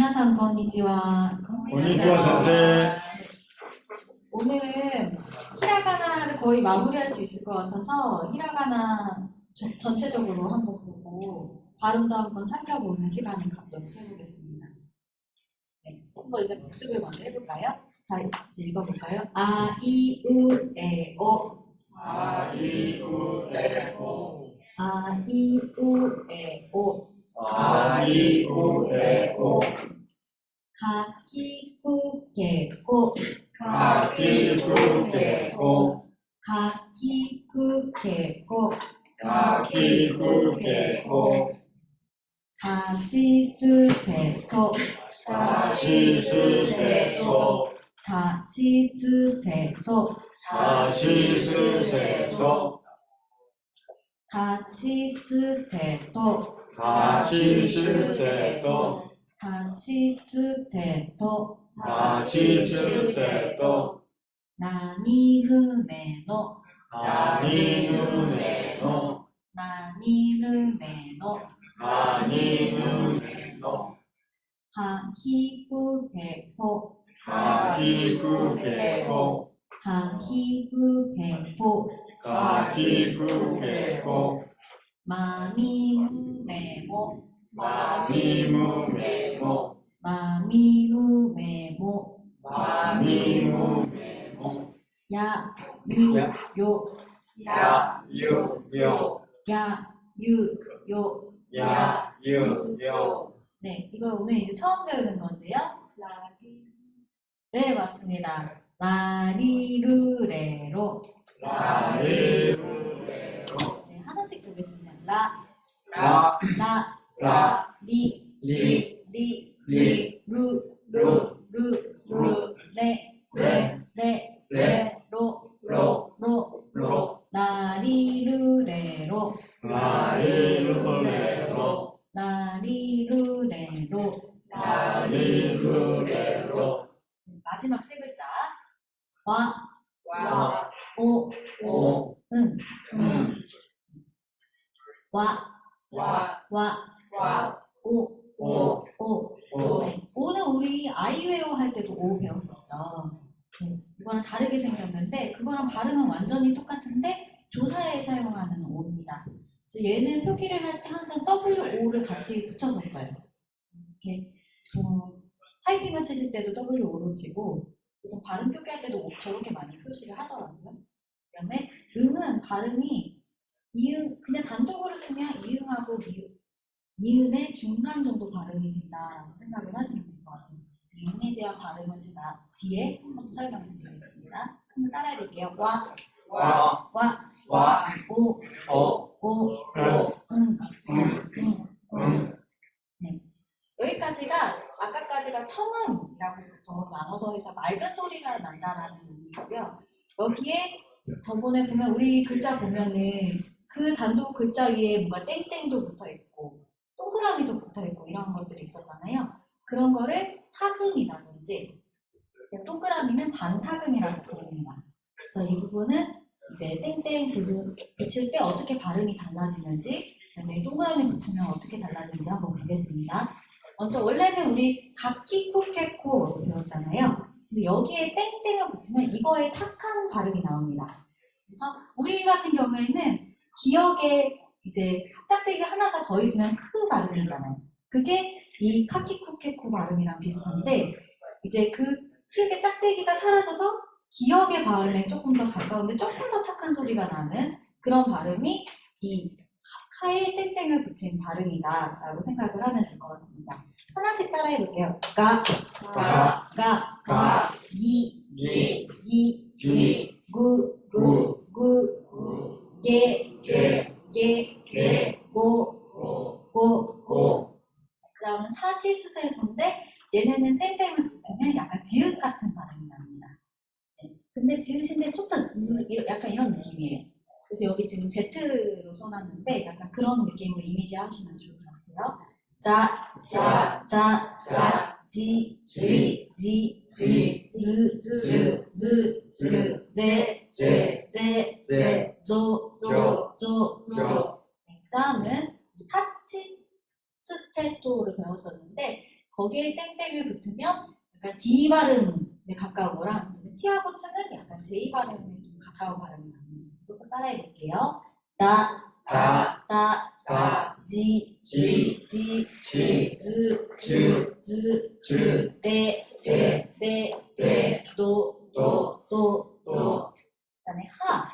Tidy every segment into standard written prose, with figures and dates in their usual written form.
미나상 건니치와. 건니치와 선생. 오늘은 히라가나를 거의 마무리할 수 있을 것 같아서 히라가나 전체적으로 한번 보고 발음도 한번 살펴보는 시간을 갖도록 해보겠습니다. 네, 한번 이제 복습을 먼저 해볼까요? 다 이제 읽어볼까요? 아, 이, 우, 에, 오. 아, 이, 우, 에, 오. 아, 이, 우, 에, 오. 아, 이, 우, 에, 오. 가, 키, 구, 게, 고. 가, 키, 구, 게, 고. 가, 키, 구, 게, 고. 가, 키, 구, 게, 고. 사, 시, 수, 세, 소. 사, 시, 수, 세, 소. 사, 시, 수, 세, 소. 사, 시, 수, 세, 소. 다, 치, 즈, 대, 도. 다, 시, 스, 대, 도. 다, 치, 즈, 대, 도. 다, 시, 스, 대, 도. 나, 니,ぬ,ねの。なにぬねの。なにぬねの。なにぬねの。は、ひ、ふ、へ、ほ。はひくへほ。は、ひ、ふ、へ、ほ。はひくへほ。まみむめも。まみむめも。まみむめも。まみむめも。や、ゆ、よ。やゆよ。や、ゆ、よ. 야, 유, 요. 네, 이걸 오늘 이제 처음 배우는 건데요. 네, 맞습니다. 라리루레로. 라리루레로. 네, 하나씩 보겠습니다. 라, 라, 라, 라, 리, 리, 리, 리, 루, 루, 루, 루, 레, 레, 레, 레, 로, 로, 로, 로. 라리루레로. 라리루레로. 라리루레로. 라리루레로. 마지막 세 글자. 와, 와, 오, 오, 응. 와, 와, 와, 오, 오, 오. 오. 네. 오늘 우리 아이웨어 할 때도 오 배웠었죠. 이거랑 다르게 생겼는데 그거랑 발음은 완전히 똑같은데 조사에 사용하는 오입니다. 얘는 표기를 할 때 항상 WO를 같이 붙여서 써요. 이렇게 타이핑을 치실 때도 WO로 치고 보통 발음 표기할 때도 저렇게 많이 표시를 하더라고요. 그다음에 응은 발음이 이응 그냥 단독으로 쓰면 이응하고 니은의 중간 정도 발음이 된다라고 생각을 하시면 될 것 같아요. 니은에 대한 발음은 제가 뒤에 한 번 더 설명을 드리겠습니다. 한번 따라해 볼게요. 와, 와, 와, 와, 오, 오, 오, 오, 응, 응, 응. 응. 네. 여기까지가 아까까지가 청음이라고 보통 나눠서 해서 맑은 소리가 난다라는 의미고요. 여기에 저번에 보면 우리 글자 보면은 그 단독 글자 위에 뭔가 땡땡도 붙어 있고 동그라미도 붙어 있고 이런 것들이 있었잖아요. 그런 거를 타금이라든지 동그라미는 반타금이라고 부릅니다. 그래서 이 부분은 이제 땡땡 붙일 때 어떻게 발음이 달라지는지 그다음에 동그라미 붙이면 어떻게 달라지는지 한번 보겠습니다. 먼저 원래는 우리 가키쿠케코로 배웠잖아요. 근데 여기에 땡땡을 붙이면 이거에 탁한 발음이 나옵니다. 그래서 우리 같은 경우에는 기억에 이제 짝대기 하나가 더 있으면 크 발음이잖아요. 그게 이 카키쿠케코 발음이랑 비슷한데 이제 그 크게 짝대기가 사라져서 기억의 발음에 조금 더 가까운데 조금 더 탁한 소리가 나는 그런 발음이 이 카에 땡땡을 붙인 발음이다라고 생각을 하면 될 것 같습니다. 하나씩 따라해 볼게요. 가, 기, 구, 게, 고. 그 다음은 사시수세소인데 얘네는 땡땡을 붙이면 약간 지읒 같은 발음이 납니다. 네. 근데 지읒인데 좀 더 약간 이런 느낌이에요. 그래서 여기 지금 Z로 써놨는데 약간 그런 느낌으로 이미지 하시면 좋을 것 같아요. 자, 지, 즈, 제, 조. 그 다음은 타치스테토를 배웠었는데 거기에 여기에 땡땡을 붙으면 약간 D 발음에 가까운 거랑 치하고 츠는 약간 J 발음에 좀 가까운 발음이 나옵니다. 이것도 따라해 볼게요. 다, 다, 다, 다, 지, 지, 지, 지, 즈, 즈, 즈, 즈, 네, 네, 네, 네, 도, 도, 도, 도, 그다음에 하,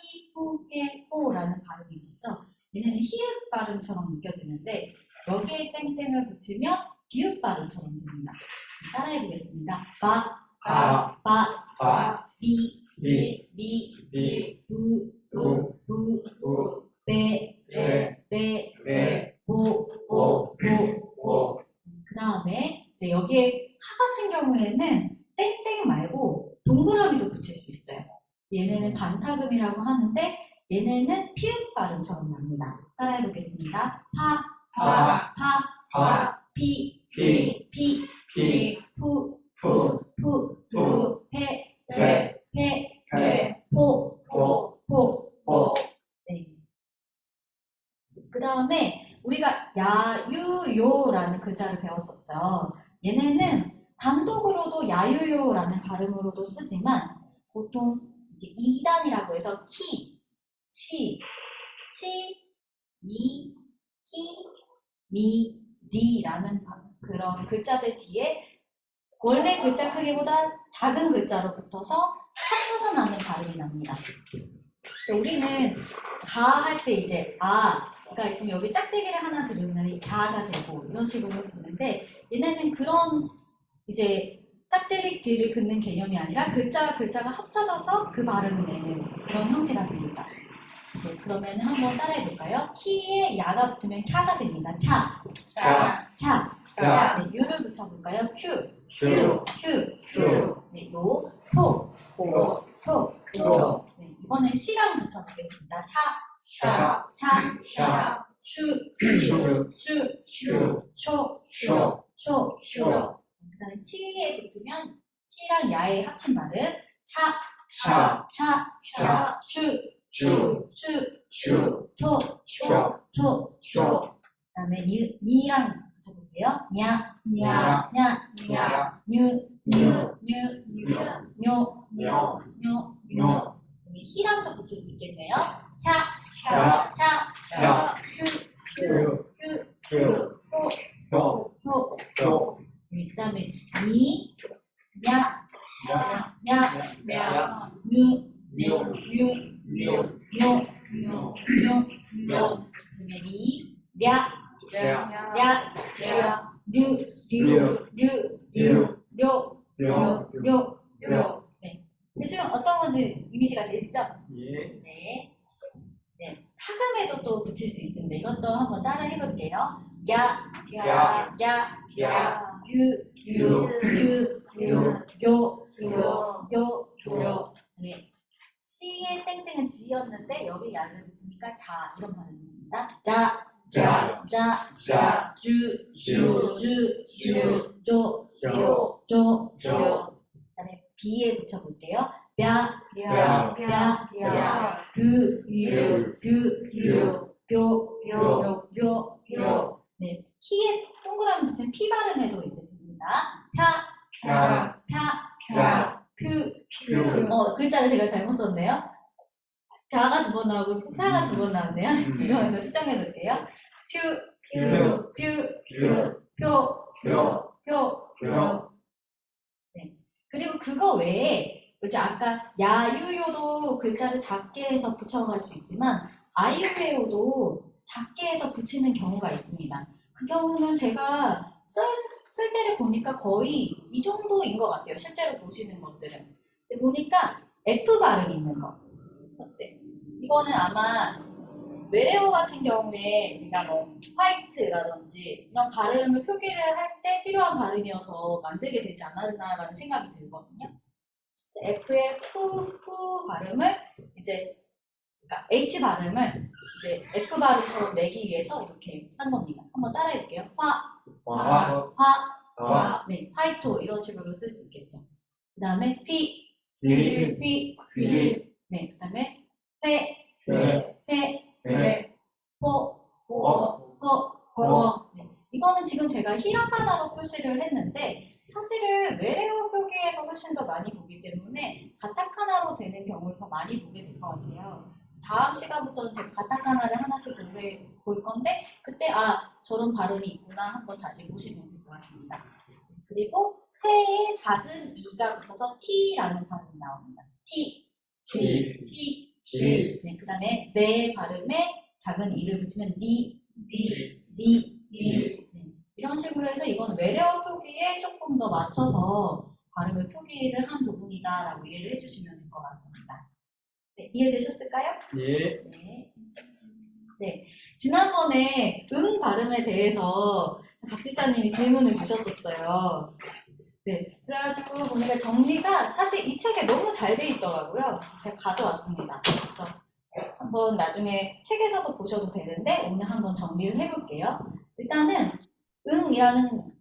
히, 후, 해, 호라는 발음이 있었죠. 얘네는 히읗 발음처럼 느껴지는데 여기에 땡땡을 붙이면 비읍 발음처럼 들립니다. 따라해 보겠습니다. 바, 바, 바, 바, 비, 비, 비, 비, 부, 부, 부, 부, 베, 베, 베, 베, 보, 보, 보. 보, 그 다음에 이제 여기에 하 같은 경우에는 땡땡 말고 동그라미도 붙일 수 있어요. 얘네는 반타금이라고 하는데 얘네는 피읍 발음처럼 납니다. 따라해 보겠습니다. 파, 파, 파, 파, 피, 피, 피, 피, 푸, 푸, 푸, 푸, 페, 페, 페, 페, 포, 포, 포. 포, 네. 그 다음에 우리가 야유요라는 글자를 배웠었죠. 얘네는 단독으로도 야유요라는 발음으로도 쓰지만 보통 이제 2단이라고 해서 키, 치, 미, 키, 미, 리라는 그런 글자들 뒤에 원래 글자 크기보다 작은 글자로 붙어서 합쳐서 나는 발음이 납니다. 우리는 가 할 때 이제 아가 있으면 여기 짝대기를 하나 들으면 가가 되고 이런 식으로 듣는데 얘네는 그런 이제 짝대기를 긋는 개념이 아니라 글자가 합쳐져서 그 발음을 내는 그런 형태가 됩니다. 이제 그러면 한번 따라해 볼까요? 키에 야가 붙으면 캬가 됩니다. 캬, 캬, 캬. 캬, 네, 유를 붙여볼까요? 큐, 큐, 큐. 큐, 네, 요, 토, 포, 토. 포, 네, 이번엔 시랑 붙여보겠습니다. 샤, 샤, 샤, 샤, 슈, 슈, 슈, 슈, 초, 쇼, 초. 쇼, 그 다음에 치에 붙으면 치랑 야의 합친 발음. 차, 샤, 차, 샤, 슈, 슈, 슈, 슈, 초, 쇼, 초. 쇼, 그 다음에 니랑 붙여볼게요. 냐, 냐, 냐, 냐, 뉴, 뉴, 뉴, 뉴, 뇨, 뇨, 뇨. 뇨, 히랑도 붙일 수 있겠네요. 캬, 캬, 캬, 캬, 휴, 휴, 휴, 휴, 호, 효, 호. 효, 그 다음에 미, 냐, 냐, 냐, 냐, 뉴, 뉴, 뉴, 뉴, 뇨, 뉴, 뇨. 뉴, 그다음에 리, 랴, 랴, 랴, 랴, 류, 류, 류, 류, 료, 료, 료. 료, 네. 지금 어떤 건지 이미지가 되시죠? 예, 네. 네. 타금에도 또 붙일 수 있습니다. 이것도 한번 따라 해볼게요. 야, 야, 야, 야, 유, 유, 유, 유, 요, 요, 요. 요, 네. 시의 땡땡은 지였는데 여기 야를 붙이니까 자 이런 발음입니다. 자, 자, 자, 자, 주, 주, 주, 주, 조, 조, 조. 조, 그다음에 비에 붙여볼게요. 뼈, 야, 뼈, 야, 뷰, 유, 뷰, 유, 료, 요, 료. 요, 네, 피에 동그라미 붙인 피 발음에도 이제 됩니다. 펴, 야, 펴, 야, 퓨. 퓨, 글자를 제가 잘못 썼네요. 벼가 두 번 나오고 펴가 두 번 나왔네요. 죄송합니다. 수정해 볼게요. 퓨, 퓨, 퓨, 퓨, 표, 표, 표. 표, 그리고 그거 외에 이제 아까 야유요도 글자를 작게 해서 붙여갈 수 있지만 아유에요도 작게 해서 붙이는 경우가 있습니다. 그 경우는 제가 쓸 때를 보니까 거의 이 정도인 것 같아요. 실제로 보시는 것들은. 근데 보니까 F 발음 있는 거. 어때? 이거는 아마 외래어 같은 경우에 우리가 뭐 화이트라든지 이런 발음을 표기를 할 때 필요한 발음이어서 만들게 되지 않았나라는 생각이 들거든요. F의 후 발음을 이제 그러니까 H 발음을 이제 F 발음처럼 내기 위해서 이렇게 한 겁니다. 한번 따라해 볼게요. 화, 화, 네, 화이토 이런 식으로 쓸 수 있겠죠. 그 다음에 휘, 휘, 휘, 네, 그 다음에 회, 회, 회, 회, 호, 호, 호. 네. 이거는 지금 제가 히라가나로 표시를 했는데 사실은 외래어 표기에서 훨씬 더 많이 보기 때문에 가타카나로 되는 경우를 더 많이 보게 될 것 같아요. 다음 시간부터는 제가 가타카나를 하나씩 공부해 볼 건데 그때 저런 발음이 있구나 한번 다시 보시면 될 것 같습니다. 그리고 태에 작은 이가 붙어서 T라는 발음이 나옵니다. T, T, T. T, 네, 그 다음에 내 발음에 작은 이를 붙이면 니, 네, 이런 식으로 해서 이건 외래어 표기에 조금 더 맞춰서 발음을 표기를 한 부분이다라고 이해를 해주시면 될 것 같습니다. 네, 이해되셨을까요? 예, 네. 네, 지난번에 응 발음에 대해서 박지사님이 질문을 주셨었어요. 네, 그래가지고 보니까 정리가 사실 이 책에 너무 잘 돼 있더라고요. 제가 가져왔습니다. 그래서 한번 나중에 책에서도 보셔도 되는데 오늘 한번 정리를 해볼게요. 일단은 응이라는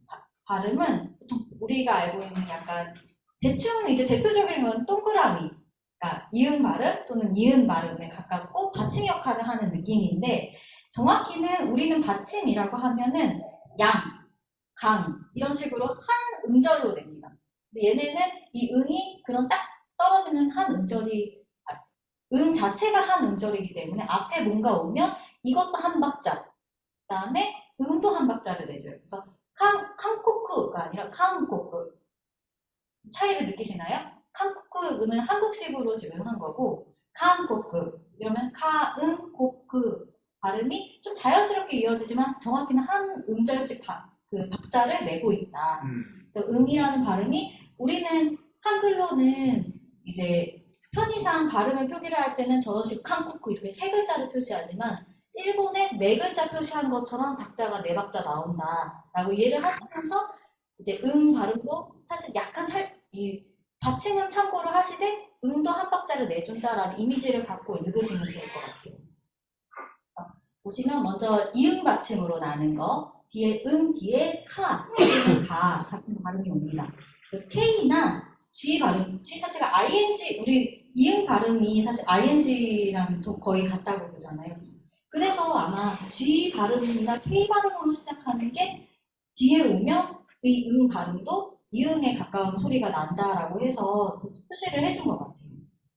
발음은 보통 우리가 알고 있는 약간 대충 이제 대표적인 건 동그라미, 그러니까 이응 발음 또는 니은 발음에 가깝고 받침 역할을 하는 느낌인데 정확히는 우리는 받침이라고 하면은 양, 강 이런 식으로 한 음절로 됩니다. 근데 얘네는 이 응이 그런 딱 떨어지는 한 음절이 응 자체가 한 음절이기 때문에 앞에 뭔가 오면 이것도 한 박자, 그 다음에 응도 한 박자를 내줘요. 그래서 칸코크가 아니라 칸코크. 차이를 느끼시나요? 칸코크는 한국식으로 지금 한 거고 칸코크 이러면 카응 코크 발음이 좀 자연스럽게 이어지지만 정확히는 한 음절씩 그 박자를 내고 있다. 그래서 응이라는 발음이 우리는 한글로는 이제 편의상 발음을 표기를 할 때는 저런 식으로 칸코크 이렇게 세 글자를 표시하지만 일본에 네 글자 표시한 것처럼 박자가 네 박자 나온다라고 이해를 하시면서 이제 응 발음도 사실 약간 이 받침은 참고로 하시되 응도 한 박자를 내준다라는 이미지를 갖고 읽으시면 될 것 같아요. 보시면 먼저 이응 받침으로 나는 거 뒤에 응 뒤에 카 뒤에는 가 같은 발음이 옵니다. K나 G 발음, G 자체가 ING 우리 이응 발음이 사실 ING랑 거의 같다고 보잖아요. 그래서 아마 G 발음이나 K 발음으로 시작하는 게 뒤에 오면 이 응 발음도 이응에 가까운 소리가 난다라고 해서 표시를 해준 것 같아요.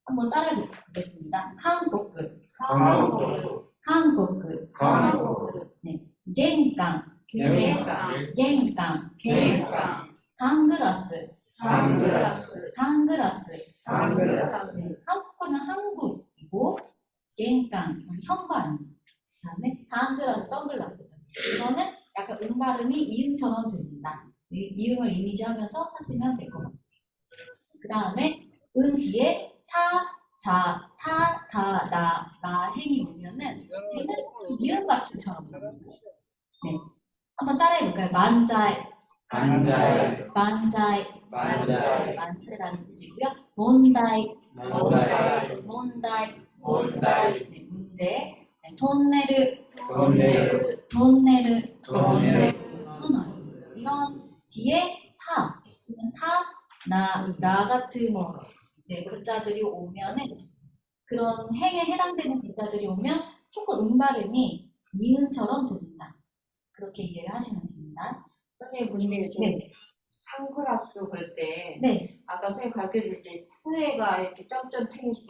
한번 따라해 보겠습니다. 한국그, 한국, 한국그, 한국, 네, 젠강, 갱강, 갱강, 갱강, 상글라스, 선글라스, 상글라스. 선글라스, 네, 한국어는 한국이고 갱강, 이건 현관. 그다음에 상글라스, 선글라스죠. 이거는 약간 응 발음이 이응처럼 들린다. 이응을 이미지하면서 하시면 될 것 같아요. 그 다음에 은 뒤에 나 행이 오면은 얘는 이응 받침처럼 들립니다. 네, 한번 따라해볼까요? 만자이, 만자이, 만자이, 만자이, 만세라는 뜻이고요. 몬다이, 몬다이, 몬다이, 몬다이, 네, 문제. 네, 톤네르, 돈네르, 톤네르, 돈네르, 터널. 이런 뒤에 사, 또는 나 같은 뭐, 네, 글자들이 오면은 그런 행에 해당되는 글자들이 오면 조금 발음이 니은처럼 들린다. 그렇게 이해를 하시면 됩니다. 선생님 근데 좀 네, 상그라스 볼 때 네, 아까 선생님 가르쳐줄 때 스에가 이렇게 점점 테니스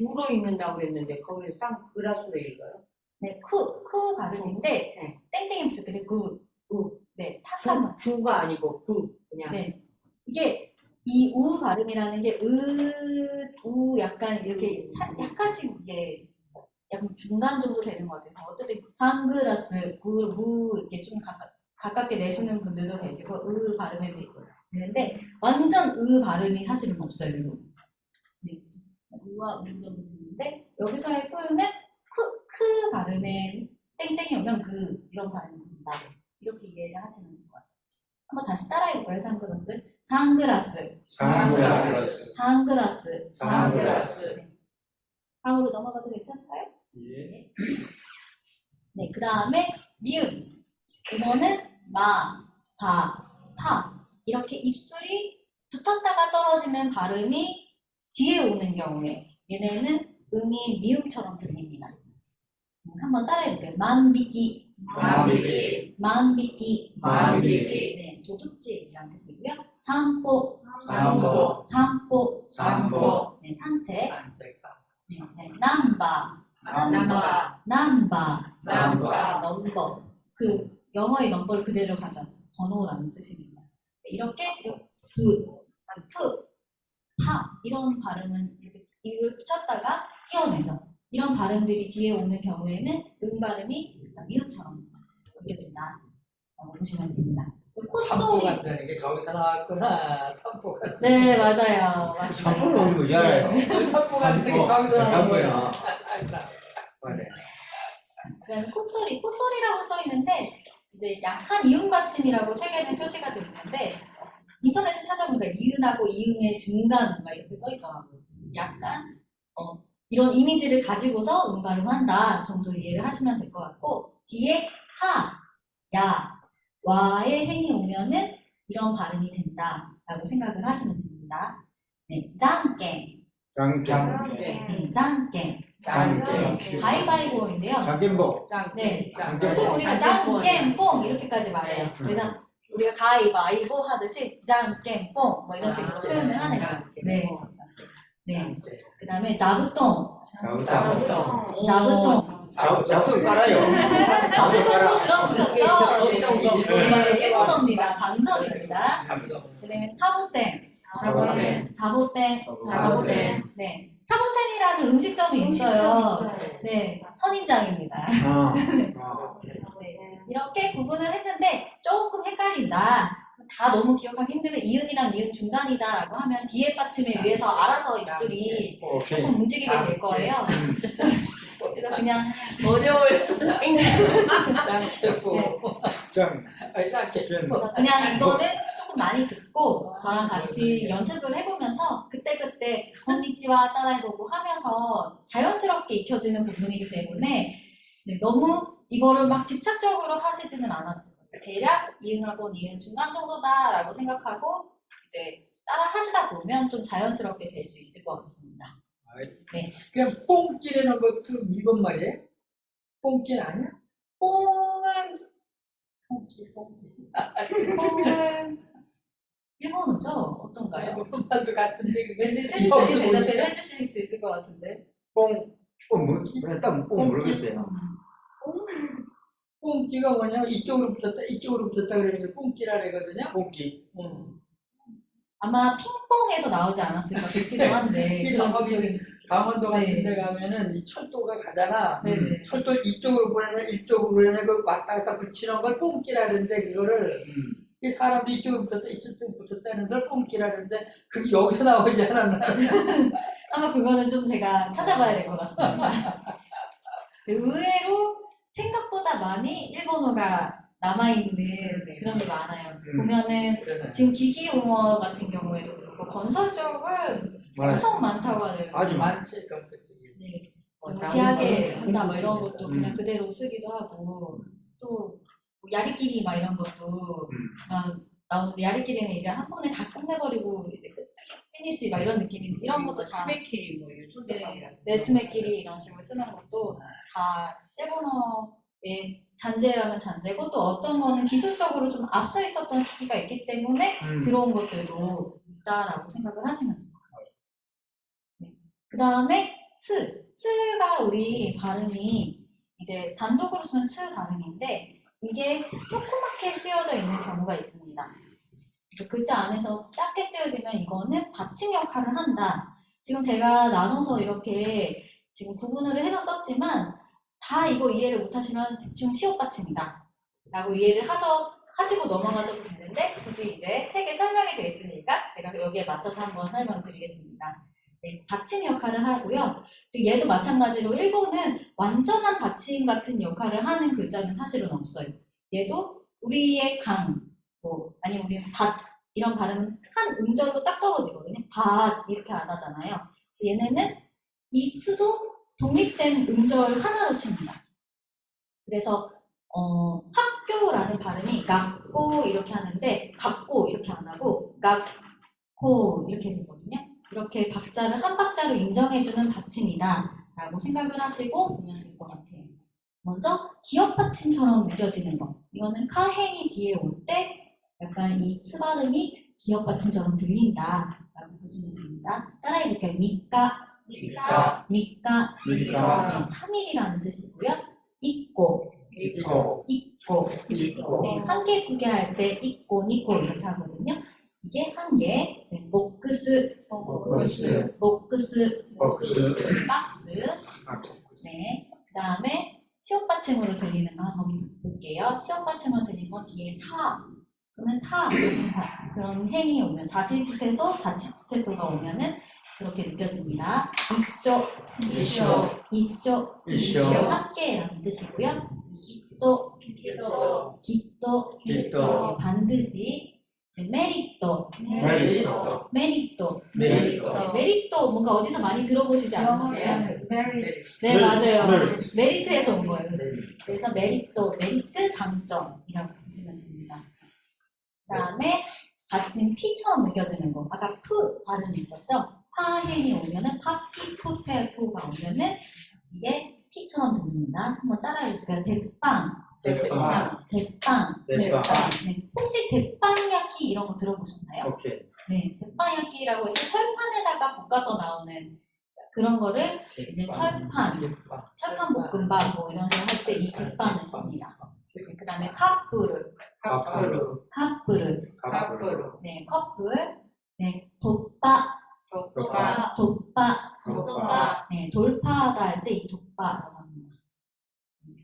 구로 읽는다고 그랬는데 거기를 상그라스로 읽어요? 네, 크 발음인데 네. 땡땡이 붙였을 때 네, 구, 탁한 구가 아니고 구 그냥 네. 이게 이 우 발음이라는 게 우 약간 이렇게 약간씩 이게 약간 중간 정도 되는 것 같아요. 어쨌든 한글라스, 무 이렇게 좀 가깝게 내시는 분들도 계시고 으 발음이 되는데 완전 으 발음이 사실은 없어요. 네. 우와 우 정도 있는데 여기서의 표현은 크 발음에 땡땡이 오면 이런 발음입니다. 이렇게 이해를 하시면 될 것 같아요. 한번 다시 따라해볼까요? 상글라스, 선글라스, 상글라스. 선글라스, 네. 다음으로 넘어가도 괜찮을까요? 예, 네, 그 다음에 미음. 이거는 마, 바, 타. 이렇게 입술이 붙었다가 떨어지는 발음이 뒤에 오는 경우에 얘네는 응이 미음처럼 들립니다. 한번 따라해볼게요. 만비기, 마음비기, 마음비기, 마음비기, 네, 도둑질이라는 뜻이고요. 산보, 산보, 산보, 산보, 네, 산책, 산책사, 네, 남바, 남바, 남바, 남바, 넘버. 그 영어의 넘버를 그대로 가져왔죠. 번호라는 뜻입니다. 네, 이렇게 지금 푸, 파 이런 발음은 이렇게 입을 붙였다가 띄어내죠. 이런 발음들이 뒤에 오는 경우에는 발음이 미음처럼 느껴진다. 보시면 됩니다. 산보 콧소리. 간다는 게 저기서 나왔구나. 산보 간. 네, 맞아요. 맞습니다. 산보는 어디 뭔지 알아요? 산보 간다는 게 저기서 나온 거야. 산보야. 맞아요. 그다음에 콧소리라고 써 있는데 이제 약한 이응 받침이라고 책에는 표시가 되어 있는데 인터넷에 찾아보니까 이응하고 이응의 중간 막 이렇게 써 있더라고요. 약간 이런 이미지를 가지고서 발음한다 정도로 이해를 하시면 될 것 같고 뒤에 하, 야, 와의 행이 오면은 이런 발음이 된다라고 생각을 하시면 됩니다. 네, 짱깽, 장장, 짱깽, 짱깽. 가위바위보인데요. 장김복. 네. 짱. 보통 우리가 짱깽뽕 이렇게까지 말해요. 그래서 우리가 가위바위보 하듯이 짱깽뽕 뭐 이런 식으로 표현을 하네요. 네. 네. 그다음에 자부똥, 자부똥. 자부똥 깔아요. 자부똥도 들어보셨죠? 네. 네, 일본어입니다. 방설입니다. 그다음에 사보땡, 자보땡, 네. 사보텐이라는 음식점이 있어요. 네, 선인장입니다. 네, 이렇게 구분을 했는데 조금 헷갈린다. 다 너무 기억하기 힘들면 이은이랑 이은 중간이다라고 하면 뒤에 받침에 의해서 알아서 입술이 조금 움직이게 될 거예요. 그래서 그냥 어려워요, 선생님. 그래서 그냥 이거는 조금 많이 듣고 저랑 같이 연습을 해보면서 그때그때 건니치와 따라해보고 하면서 자연스럽게 익혀지는 부분이기 때문에 네, 너무 이거를 막 집착적으로 하시지는 않아도 돼요. 대략 이응하고 이응 중간 정도다라고 생각하고 이제 따라 하시다 보면 좀 자연스럽게 될 수 있을 것 같습니다. 그냥 뽕끼라는 것도 일본 말이에요? 뽕끼 아니야? 뽕은 뽕끼. 일본어죠? 어떤가요? 일본 말도 같은데 왠지 채식들이 대답을 해주실 수 있을 것 같은데. 그냥 딱 모르겠어요. 뽕끼가 뭐냐? 이쪽으로 붙였다 그러니까 뽕끼라 그러거든요. 뽕기. 아마 핑퐁에서 나오지 않았을까 싶기도 한데 이게 그런 정확히 쪽이 강원도 같은 네. 데 가면은 이 철도가 가잖아. 네네. 철도 이쪽으로 보내나 이쪽으로 보내나 그 왔다 갔다 붙이는 걸 뽕끼라 그러는데 그거를 이 사람도 이쪽으로 붙였다 이쪽으로 붙였다는 걸 뽕끼라 그러는데 그게 여기서 나오지 않았나. 아마 그거는 좀 제가 찾아봐야 될 것 같습니다. 의외로 생각보다 많이 일본어가 남아있는 그런 게 많아요. 보면은 그러네. 지금 기기용어 같은 경우에도 그렇고 건설 쪽은 엄청 많다고 하네요. 아주 많지 그런 것들이. 네. 뭐 뭐 다른 지하게 거는 한다 뭐 이런 것도 그냥 그대로 쓰기도 하고 또뭐 야리끼리 막 이런 것도 막 나오는데 야리끼리는 이제 한 번에 다 끝내버리고 이제 피니시 막 이런 느낌인데 이런 것도 다 스메키리 뭐 이런 손톱 네츠메끼리 이런 식으로 쓰는 것도 다 일본어의 잔재라면 잔재고 또 어떤 거는 기술적으로 좀 앞서 있었던 시기가 있기 때문에 들어온 것들도 있다라고 생각을 하시면 돼요. 네. 그 다음에 츠가 우리 발음이 이제 단독으로 쓰면 츠 발음인데 이게 조그맣게 쓰여져 있는 경우가 있습니다. 그래서 글자 안에서 작게 쓰여지면 이거는 받침 역할을 한다. 지금 제가 나눠서 이렇게 지금 구분을 해서 썼지만 다 이거 이해를 못하시면 대충 시옷 받침이다 라고 이해를 하시고 넘어가셔도 되는데 굳이 이제 책에 설명이 되어 있으니까 제가 여기에 맞춰서 한번 설명드리겠습니다. 네, 받침 역할을 하고요. 그리고 얘도 마찬가지로 일본은 완전한 받침 같은 역할을 하는 글자는 사실은 없어요. 얘도 우리의 뭐 아니면 우리 밭 이런 발음은 한 음절로 딱 떨어지거든요. 밭 이렇게 안 하잖아요. 얘네는 이 트도 독립된 음절 하나로 칩니다. 그래서 학교라는 발음이 갓고 이렇게 하는데 갓고 이렇게 안 하고 갓고 이렇게 되거든요. 이렇게 박자를 한 박자로 인정해주는 받침이다 라고 생각을 하시고 보면 될 것 같아요. 먼저 기역 받침처럼 느껴지는 거. 이거는 카행이 뒤에 올 때 약간 이 스 발음이 기역 받침처럼 들린다라고 보시면 됩니다. 따라해볼게요. 미까, 미까, 미까, 미까, 네, 3일이라는 뜻이고요. 있고, 있고, 있고, 있고, 네, 한 개, 두 개 할 때 있고, 니고 이렇게 하거든요. 이게 한 개, 네, 목크스, 목크스, 목크스, 목크스, 박스, 네, 그 다음에 시옷 받침으로 들리는 거 한번 볼게요. 시옷 받침으로 들리는 건 뒤에 사 또는 타 그런 행이 오면 다시스에서 다치스테토가 오면은 그렇게 느껴집니다. 이쇼, 이쇼, 이쇼, 이쇼, 함께라는 뜻이고요. 기또, 기또, 기또, 기또, 반드시, 네, 메리또, 메리토, 메리또, 메리토, 메리또 뭔가 어디서 많이 들어보시지 않으세요? 메리 네, 맞아요. 메리트. 메리트에서 온 거예요. 메리토. 그래서 메리또, 메리트 장점이라고 보시면 됩니다. 그 다음에 받침 T처럼 느껴지는 거. 아까 푸 발음이 있었죠? 파행이 오면은 파피, 푸테토가 오면은 이게 T처럼 들립니다. 한번 따라해볼게요. 대빵, 대빵, 대빵. 대빵. 네. 혹시 대빵야끼 이런 거 들어보셨나요? 오케이. 네, 대빵야끼라고 해서 철판에다가 볶아서 나오는 그런 거를 이제 철판 볶음밥 뭐 이런 거 할 때 이 대빵을 씁니다. 그 다음에 카프르, 카프루, 카프르, 카프루, 네, 커플, 네, 돋바, 도가 돋바, 네, 돌파하다 할 때 이 돋바라고 합니다.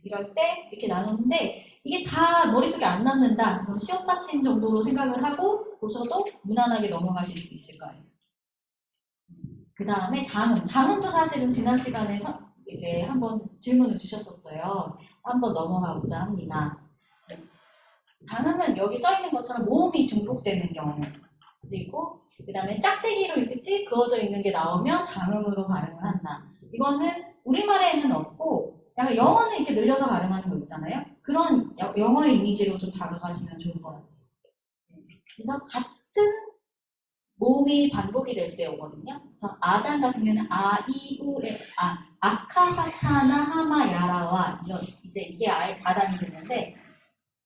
이럴 때 이렇게 나누는데 이게 다 머릿속에 안 남는다. 그럼 시옷 받침 정도로 생각을 하고 보셔도 무난하게 넘어가실 수 있을 거예요. 그 다음에 장음. 장음도 사실은 지난 시간에 이제 한번 질문을 주셨었어요. 한번 넘어가 보자 합니다. 장음은 여기 써 있는 것처럼 모음이 중복되는 경우. 그리고 그 다음에 짝대기로 이렇게 찌 그어져 있는 게 나오면 장음으로 발음을 한다. 이거는 우리말에는 없고 약간 영어는 이렇게 늘려서 발음하는 거 있잖아요. 그런 영어의 이미지로 좀 다가가시면 좋을 것 같아요. 그래서 같은 모음이 반복이 될 때 오거든요. 그래서 아단 같은 경우는 아이우에 아카사타나 하마야라와 이제 이게 아단이 되는데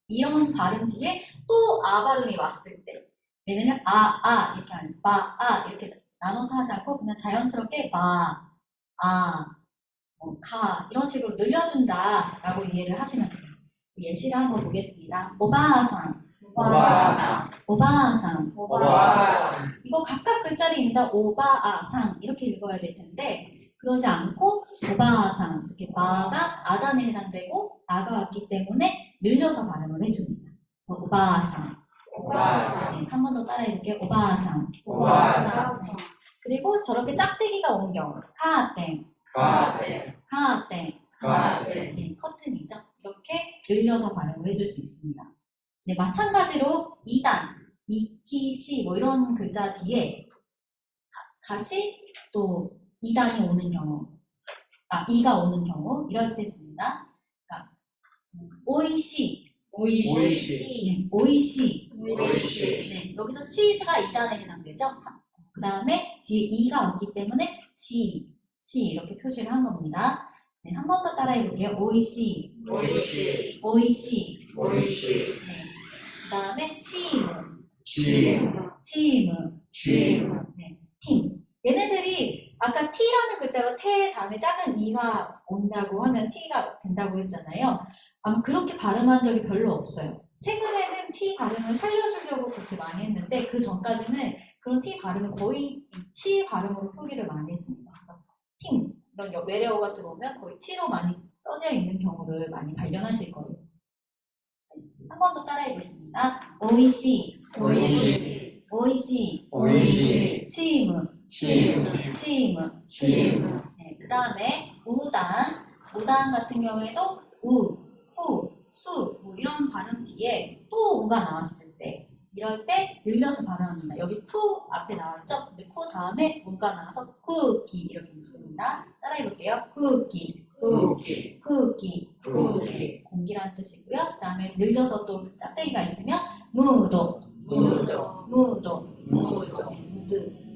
이런 발음 뒤에 또 아 발음이 왔을 때 얘네는 이렇게 하는 이렇게 나눠서 하지 않고 그냥 자연스럽게 가 이런 식으로 늘려준다라고 이해를 하시면 돼요. 예시를 한번 보겠습니다. 오바상, 오바상, 오바상. 오바상, 이거 각각 글자를 읽는다 오바아상 이렇게 읽어야 될 텐데 그러지 않고 오바아상 이렇게 마가 아단에 해당되고 나가 왔기 때문에 늘려서 발음을 해줍니다. 그래서 오바아상. 오바상, 네, 한 번 더 따라해볼게요. 오바아상. 오바상, 네. 그리고 저렇게 짝대기가 온 경우 카땡, 가데, 카땡, 가데, 네, 커튼이죠. 이렇게 늘려서 발음을 해줄 수 있습니다. 네, 마찬가지로 2단, 이키시 뭐 이런 글자 뒤에 다시 또 2단이 오는 경우, 2가 오는 경우 이럴 때 됩니다. 그러니까 오이시, 오이시, 오이시, 오이시, 네, 여기서 시가 2단에 해당되죠. 그 다음에 뒤에 2가 오기 때문에 시 이렇게 표시를 한 겁니다. 네, 한 번 더 따라해볼게요. 오이시, 오이시, 오이시. 오이시, 네. 그 다음에 치무, 침, 네, 팀. 얘네들이 아까 T라는 글자가 태 다음에 작은 이가 온다고 하면 T가 된다고 했잖아요. 아마 그렇게 발음한 적이 별로 없어요. 최근에는 T 발음을 살려주려고 그렇게 많이 했는데 그 전까지는 그런 T 발음을 거의 치 발음으로 표기를 많이 했습니다. 그래서 팀, 이런 외래어가 들어오면 거의 치로 많이 써져 있는 경우를 많이 발견하실 거예요. 한 번 더 따라해보겠습니다. 오이시, 오이시, 오이시, 오이시, 치무, 침, 치무. 네, 그 다음에 우단 같은 경우에도 후, 수, 뭐 이런 발음 뒤에 또 우가 나왔을 때 이럴 때 늘려서 발음합니다. 여기 쿠 앞에 나왔죠? 근데 쿠 다음에 우가 나와서 쿠기 이렇게 읽습니다. 따라해볼게요. 쿠기, 쿠키, 쿠기. 쿠키, 공기라는 뜻이고요. 그 다음에 늘려서 또 짝대기가 있으면 무도, 무도, 무도. 무도, 네, 무드.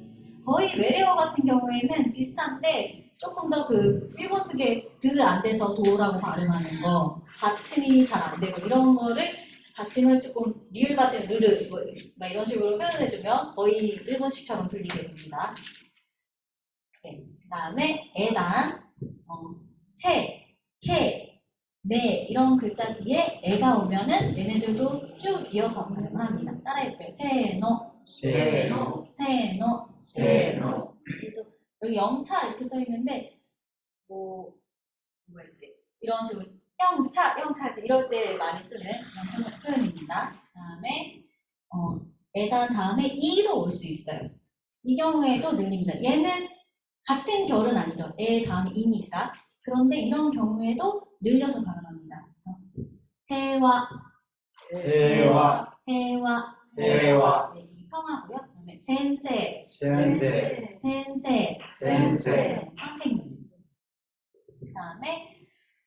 거의 외래어 같은 경우에는 비슷한데 조금 더 그 일본 특유의 드 안 돼서 도라고 발음하는 거, 받침이 잘 안 되고 이런 거를 받침을 조금 리을 받침 르르 막 이런 식으로 표현해주면 거의 일본식처럼 들리게 됩니다. 네, 그다음에 에단, 세, 케, 네 이런 글자 뒤에 에가 오면은 얘네들도 쭉 이어서 발음을 합니다. 따라해볼게요. 세노, 세노, 세노, 세노. 여기 영차 이렇게 써 있는데 뭐였지? 이런 식으로 영차 할 때 이럴 때 많이 쓰는 그런 표현입니다. 그다음에 에다 다음에 이도 올 수 있어요. 이 경우에도 늘립니다. 얘는 같은 결은 아니죠. 에 다음에 이니까. 그런데 이런 경우에도 늘려서 발음합니다. 그래서 해와 대화, 해와 대화, 네, 이 평하고요. 그다음에 센세 센세, 센세 센세. 네, 선생님. 그다음에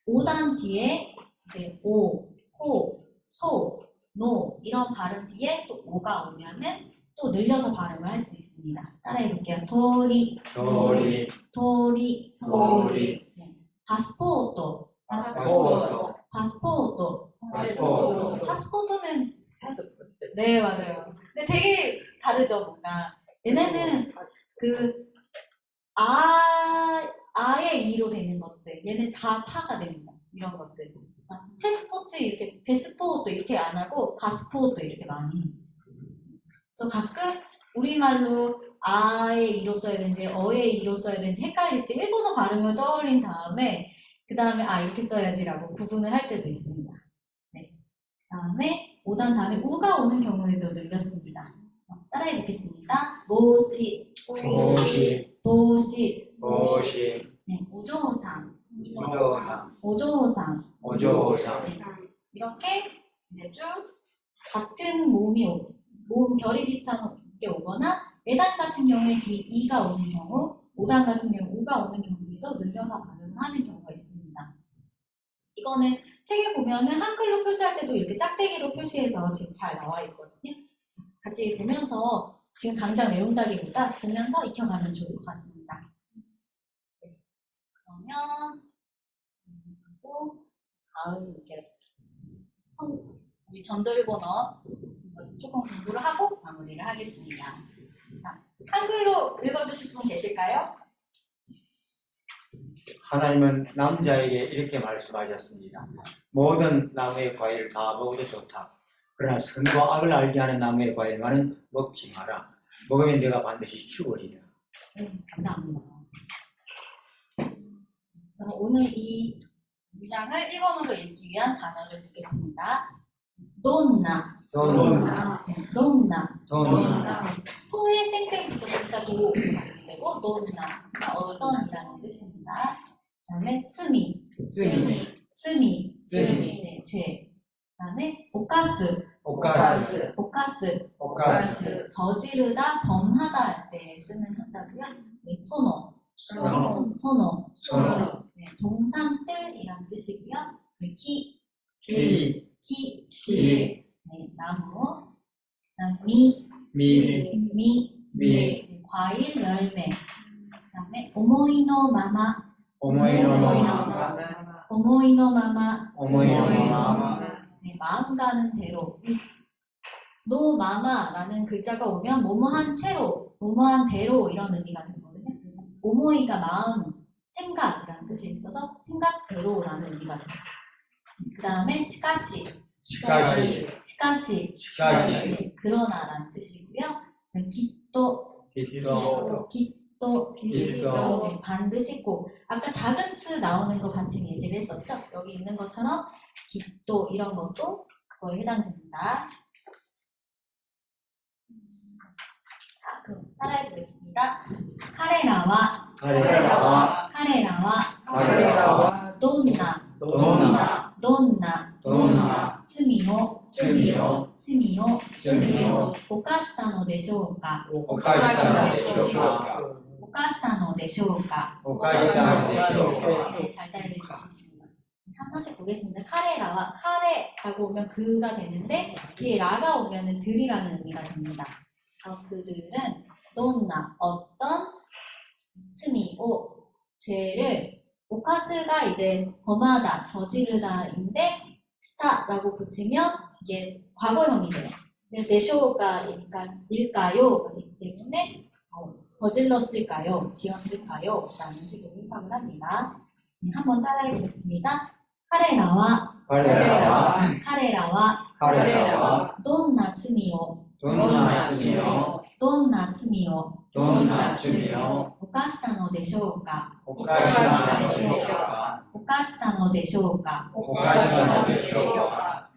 5단 뒤에 이제 오, 호, 소, 노 이런 발음 뒤에 또 오가 오면은 또 늘려서 발음을 할 수 있습니다. 따라해볼게요. 도리, 도리, 도리, 도리, 네. 파스포토, 파스포토, 파스포토. 파스포토. 파스포토는 네 맞아요. 근데 되게 다르죠 뭔가. 얘네는 그 아의 이로 되는 것들, 얘는 다 파가 됩니다. 이런 것들. 패스포트 이렇게, 패스포트 이렇게 안 하고 파스포트 이렇게 많이. 그래서 가끔 우리말로 아의 이로 써야 되는지 어의 이로 써야 되는지 헷갈릴 때 일본어 발음을 떠올린 다음에 그 다음에 아 이렇게 써야지라고 구분을 할 때도 있습니다. 네. 다음에 5단 다음에 우가 오는 경우에도 늘렸습니다. 따라해 보겠습니다. 모시, 보시, 보시, 보시, 네, 오조상, 오조상, 오조상 오조상. 이렇게 네, 쭉 같은 몸 결이 비슷한 게 오거나 4단 같은 경우에 뒤 이가 오는 경우, 5단 같은 경우 우가 오는 경우에도 늘려서 발음을 하는 경우가 있습니다. 이거는 책에 보면은 한글로 표시할 때도 이렇게 짝대기로 표시해서 지금 잘 나와 있거든요. 같이 보면서 지금 당장 외운다기보다 보면서 익혀가면 좋을 것 같습니다. 네. 그러면 그리고 다음 이렇게 우리 전도일본어 조금 공부를 하고 마무리를 하겠습니다. 자, 한글로 읽어주실 분 계실까요? 하나님은 남자에게 이렇게 말씀하셨습니다. 모든 나무의 과일을 다 먹어도 좋다. 그러나 선과 악을 알게 하는 나무의 과일만은 먹지 마라. 먹으면 내가 반드시 죽으리라. 감사합니다. 그럼 오늘 이 문장을 일본어로 읽기 위한 단어를 듣겠습니다. 돈나, 돈나, 네, 돈나. 돈나, 토에 땡땡 붙였으니까 도가 되고 돈나, 어떤이라는 뜻입니다. 그다음에 츠미, 쯔니, 츠미, 쯔니, 네, 죄. 그다음에 오카스, 오카스, 오카스, 오카스, 저지르다, 범하다 할 때 쓰는 한자고요. 네, 소노, 소노, 소노, 소노, 네, 동산뜰이란 뜻이고요. 네, 키, 키, 키, 네, 나무, 그다음 미, 미, 미, 미, 네, 과일, 열매. 그다음에 오모이노 마마, 오모이노 오모이노 마마, 마마, 네, 마음 가는 대로. 이 노 마마라는 글자가 오면 뭐뭐한 채로, 뭐뭐한 대로 이런 의미가 되거든요. 그래서 오모이가 마음, 생각이라는 뜻이 있어서 생각대로라는 의미가 돼요. 그 다음에 시카시, 시카시, 시카시, 시카시, 네, 그러나라는 뜻이고요. 기또, 기도, 기또, 기도, 네, 반드시 꼭. 아까 작은 츠 나오는 거 반증 얘기를 했었죠. 여기 있는 것처럼 기또 이런 것도 그거에 해당됩니다. 자, 그럼 따라해보겠습니다. 카레나와, 카레라와, 카레나와, 돈나, 돈나, 돈나, 돈나, 罪を、罪を、罪を罪を犯したのでしょうか犯したのでしょうか犯したのでしょうか犯したのでしょうか 네, 잘 따라해주시겠습니다. 한 번씩 보겠습니다. 카레라와 카레라고 오면 그가 되는데 뒤에 라가 오면은 들이라는 의미가 됩니다. 그래서 그들은 돈나 어떤 스미오 죄를 오카스가 이제 범하다, 저지르다인데 스타라고 붙이면 이게 과거형이 돼요. 내쇼가니까 일까요? 그렇기 때문에 저질렀을까요? 지었을까요? 라는 식으로 해석을 합니다. 한번 따라해 보겠습니다. 카레라와 카레라와 카레라와 카레라와 카레라와 돈나츠미오 돈나츠미요 돈나츠미오 돈나츠미요 犯したのでしょうか 오카시나 노쇼가 犯したのでしょうか 오카시나 노쇼가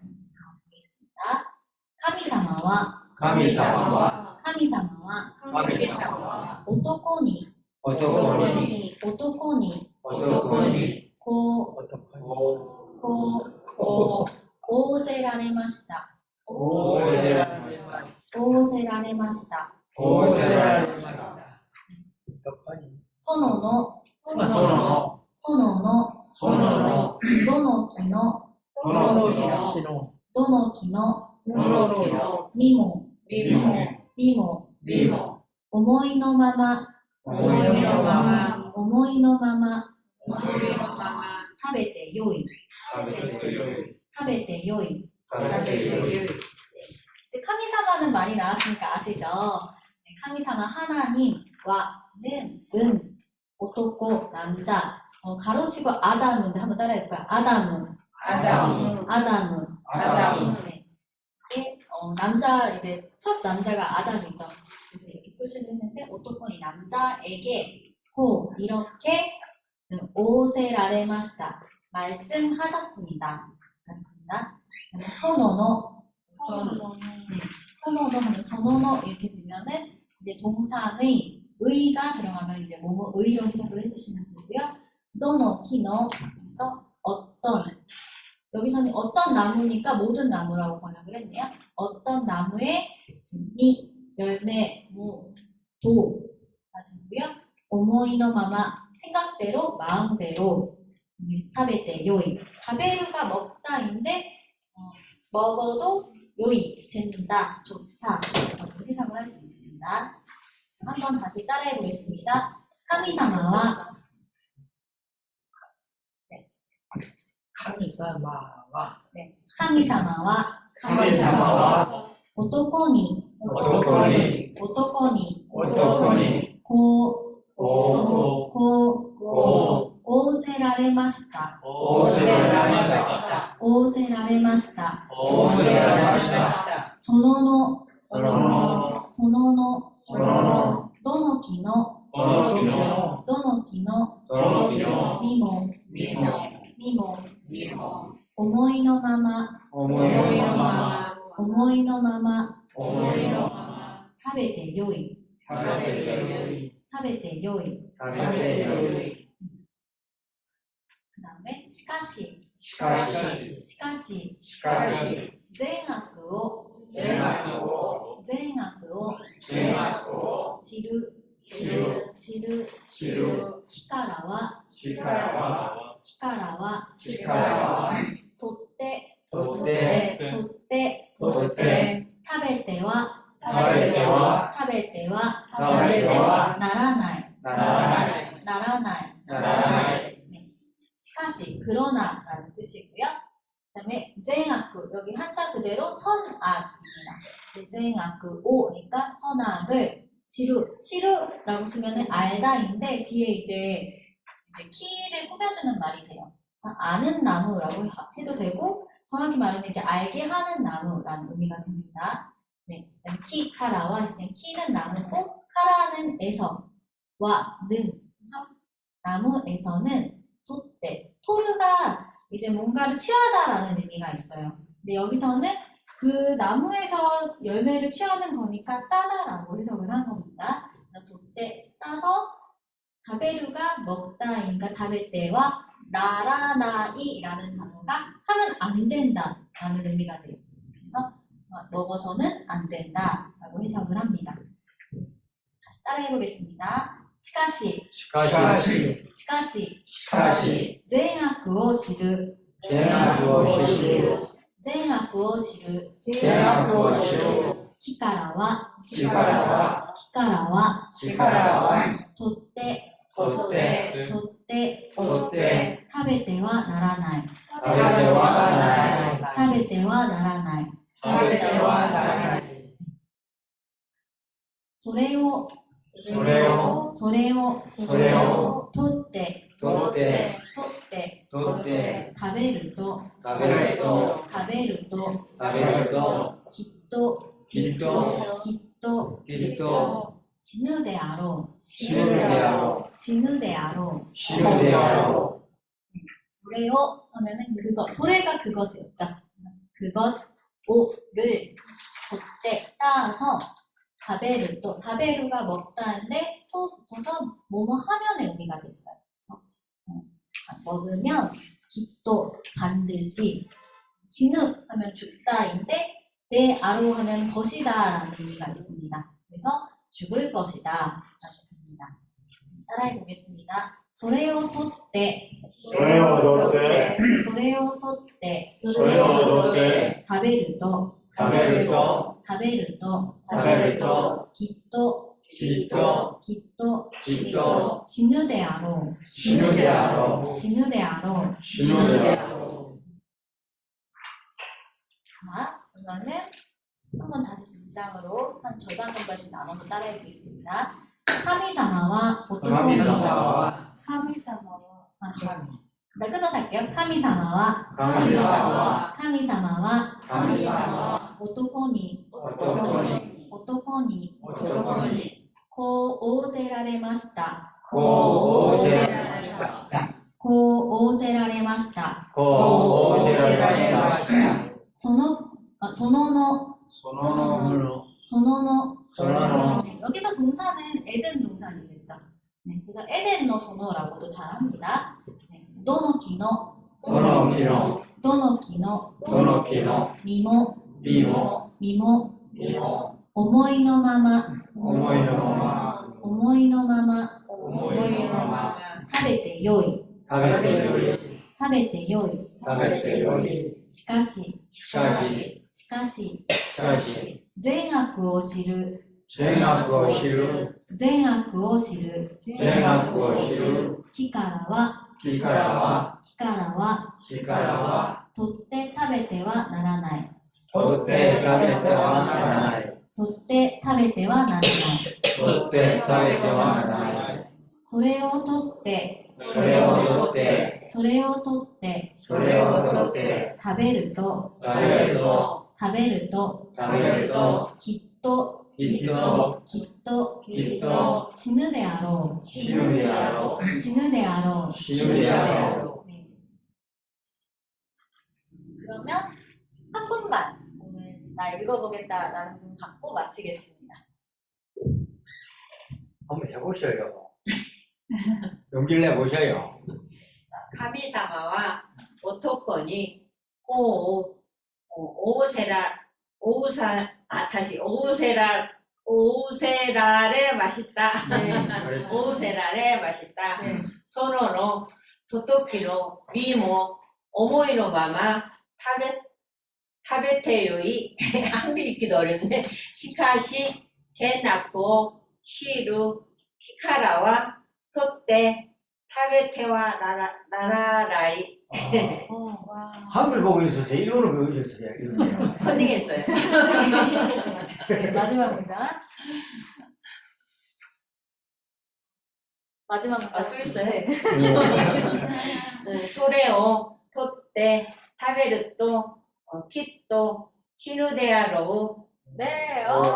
神様は 카미사와 神様は 카미사와 男に 오토코니 男に 오토코니 こう仰せられました仰せられました 오세라리마시다 園の 소노노 園の 소노노 どの木の 소노노 どの木の 소노노 実も 미모 実も 미모 思いのまま 오이노마마 思いのまま 오이노마마 食べてよい 카베테요이 食べてよい 카베테요이 이제 카미사마는 많이 나왔으니까 아시죠? 네, 카미사마 하나님와는 오토코 남자 가로치고 아담인데 한번 따라해볼까요? 아담은 아담 아담 네. 이게 남자 이제 첫 남자가 아담이죠. 그래서 이렇게 표시를 했는데 오토코니 남자에게 호 이렇게 오세라레마시다 말씀하셨습니다. 소노노 소노노 하면 소노노 이렇게 되면은 이제 동사의 의가 들어가면 이제 뭐뭐 의로 해석을 해주시면 되고요. 도노 키노 그래서 어떤 여기서는 어떤 나무니까 모든 나무라고 번역을 했네요. 어떤 나무의 미 열매 무도가 되고요. 오모이노 마마 생각대로 마음대로 타베테 요이 타베루가 먹다인데 먹어도 요이 된다 좋다 라고 해석을 할 수 있습니다. 한번 다시 따라해 보겠습니다. 카미사마와 카미사마와 카미사마와 카미사마와 오토코니 오토코니 오토코니 고 오세라레마시타 오세라리마시다 오세라레마시타 오세라리마시다 そのの 소노노 そのの 소노노 どの木の 도노키노 どの木の 도노키노 実も 미모 実も 미모 思いのまま 오모이노마마 思いのまま 오모이노마마 食べてよい 카베테요이 食べてよい 카베테요이 くだめしかし 시카시 しかし 시카시 善悪を 제나쿠오 善悪を 제나쿠오 知る 시루 知る 시루 木からは 시카라와 木からは 시카라와 取って도떼 取って도떼 食べては 타베테와 食べては 타베테와 ならない 나라나이 ならない 나라나이 しかし、그러나 라는 뜻이고요. 그 다음에, 쟁악, 여기 한자 그대로 선악입니다. 쟁악, 오니까 선악을 치루라고 쓰면은 알다인데, 뒤에 이제 키를 꾸며주는 말이 돼요. 그래서 아는 나무라고 해도 되고, 정확히 말하면 이제 알게 하는 나무라는 의미가 됩니다. 네. 키, 카라와 이제 키는 나무고, 카라는 에서와 는, 그래서 나무에서는 토때, 토르가 이제 뭔가를 취하다라는 의미가 있어요. 근데 여기서는 그 나무에서 열매를 취하는 거니까 따다라고 해석을 한 겁니다. 토때, 따서 다베루가 먹다인가 다베때와 나라나이라는 단어가 하면 안 된다라는 의미가 돼요. 그래서 먹어서는 안 된다라고 해석을 합니다. 다시 따라해 보겠습니다. しかし 시카시 しかし 시카시 善悪を知る 제나쿠오 시루 善悪を知る 제나쿠오 시루 木からは 시카라와 木からは 시카라와 取って 도떼 取っってとって食べてはならない。食べてはならない。食べてはならない。食べてはならない。それをそれをそれをそれを取ってとって取ってとって食べると食べると食べると食べるときっときっときっときっと死ぬであろ死ぬであろう。死ぬであろう。う。死ぬであろ それを하면은 그것, 소래가 그것이었죠. 그것을 덧대 따서 다베르 또 다베르가 먹다인데 또 붙여서 뭐뭐 하면의 의미가 됐어요. 그래서, 먹으면 기또 반드시 진흙 하면 죽다인데 내 아로 하면 것이다라는 의미가 있습니다. 그래서 죽을 것이다 라고 합니다. 따라해 보겠습니다. それを取ってそれをとってそれを取ってそれをとって食べると食べると食べると食べるときっときっときっときっと死ぬであろ死ぬであろう死ぬであろうう。死ぬであろ 자, 그러면은 한번 다시 문장으로 한 절반 정도씩 나눠서 따라해 보겠습니다. 카미사마와 う。神様は 카미사마와 나 끊어서 할게요. 카미사마와 神様は 카미사마와 神様は 오토코니 男に 오토코니 男にこう仰せられましたこう仰せられましたこう仰せられましたこう仰せられましたそのそののそののそののそのの 네, 여기서 동사는 에덴 동사이겠죠. 네, 그래서 에덴노 소노라고도 잘합니다. 네, 도노키노 どの木の 도노키노 どの木の 미모 実も 미모 実も 오모이노 마마 思いのまま 오모이노 마마 思いのまま 타베테 요이 食べてよい 타베테 요이 食べてよい 시카시 しかし 시카시 しかし 善悪を知る善悪を知る善悪を知る善悪を知る木からは木からは木からは木からは取って食べてはならない取って食べてはならない取って食べてはならない取って食べてはならないそれを取ってそれを取ってそれを取ってそれを取って食べると食べると食べると食べるときっときっときっときっと死ぬであろ死ぬであろう死ぬであろうう死ぬであろ 네. 그러면 한 분만 오늘 나 읽어보겠다라는 분 갖고 마치겠습니다. 한번 해보셔요 용기를 내보셔요 神様は男にこうおうせられました 네. おうせられました 네. そのとときの実も思いのまま食べてよい한글 읽기도 어렵네 しかし善悪を知る木からは取って食べてはならない한글 보고 있어서 일본어 배우셨어요 이러세요 컨닝했어요. 네, 마지막 문장. 마지막 문장. 또 있어요? 네. それを取って食べるときっと死ぬであろ 네. 오. 네.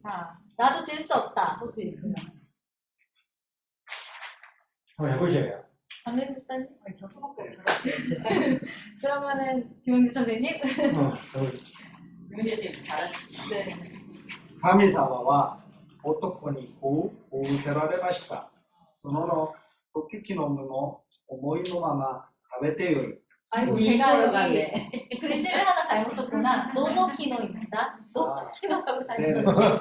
자, 나도 질 수 없다. 혹시 있으면. 한번 해보셔요 박명수 선생님? 저 수밖에 없어요. 그러면은 김영주 선생님?う。유민재 선생님 잘하시죠? 네. 神様は男にこう仰せられました。その時きの実も思いのまま食べてよい。 아이고 일본어 제가 여기 같네. 글씨를 하나 잘못 썼구나. 노노키노입니다. 노토키노라고 잘못 네. 썼어요.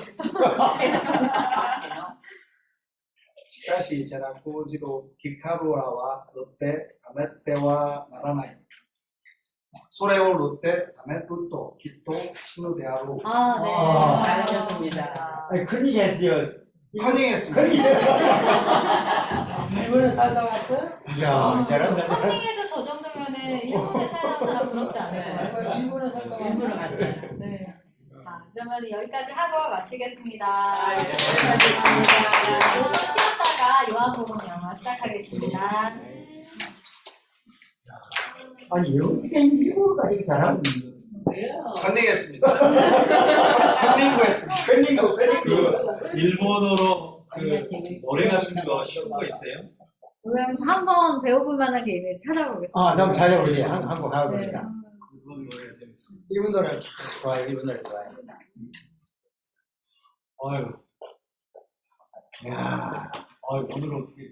しかし、じゃなくじろ木からは取って食べてはならない。それを取って食べるときっと死ぬであろう。 아, 네. 아. 잘하셨습니다. 아니, 큰얘기 했어요 컨닝했습니다. 일본에 살다 왔어요? 이야, 잘한다, 잘한다. 컨닝해서 저 정도면은 일본에 살다 온 사람 부럽지 않을 것 같습니다. 일본에 살다 일부러 왔어요? 갔잖아. 네. 자, 그러면 여기까지 하고 마치겠습니다. 아, 네, 수고하셨습니다. 5분 쉬었다가 요한복음 영어 시작하겠습니다. 아니, 여기가 일부러가 이렇게 잘하는 왜요? 컨닝했습니다. 컨닝구했습니다. 끈닝거, 그 일본어로 그 아니야, 지금. 노래 같은 거 쉬운 거 있어요? 그럼 한번 배워볼 만한 게 있는지 찾아보겠습니다. 아, 한번 찾아보세요. 한번 가봅시다. 일본 노래 재밌어요. 일본 노래 참 좋아요. 일본 노래 좋아요. 아유, 야. 아유 오늘 어떻게